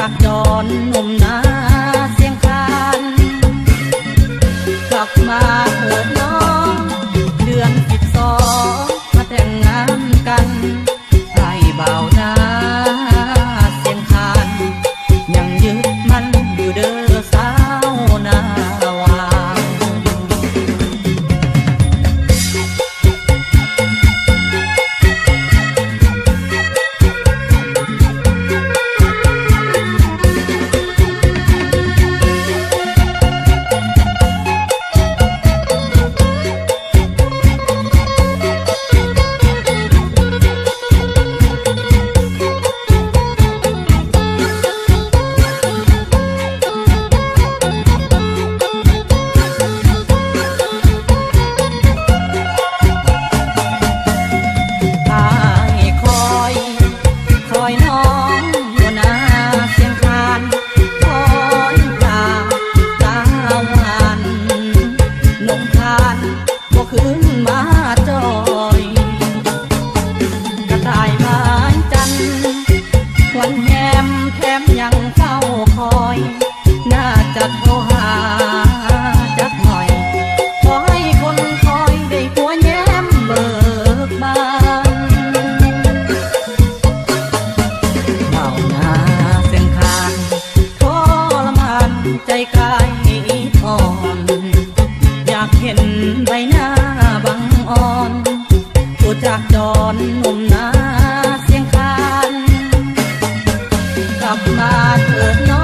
จากจรหนุ่มนาเสียงคานกลับมาเถิดน้องเดือน12มาแต่งงานกันไอ้บ่าวนาเสียงคานยังยึดมันอยู่เด้อสาวนาวาขึ้นมาจอยกระต่ายไม้จันควันแหมแถมยังเฝ้าคอยน่าจะโทรหาจักหน่อยขอให้คนคอยได้หัวแย้มเบิกบานเบาหน้าเส้นทางทรมานใจกายอ่อนอยากเห็นใบหน้าบังอ่อนตัวจากจรหนุ่มนาเสียงคานกลับมาเถิดน้อง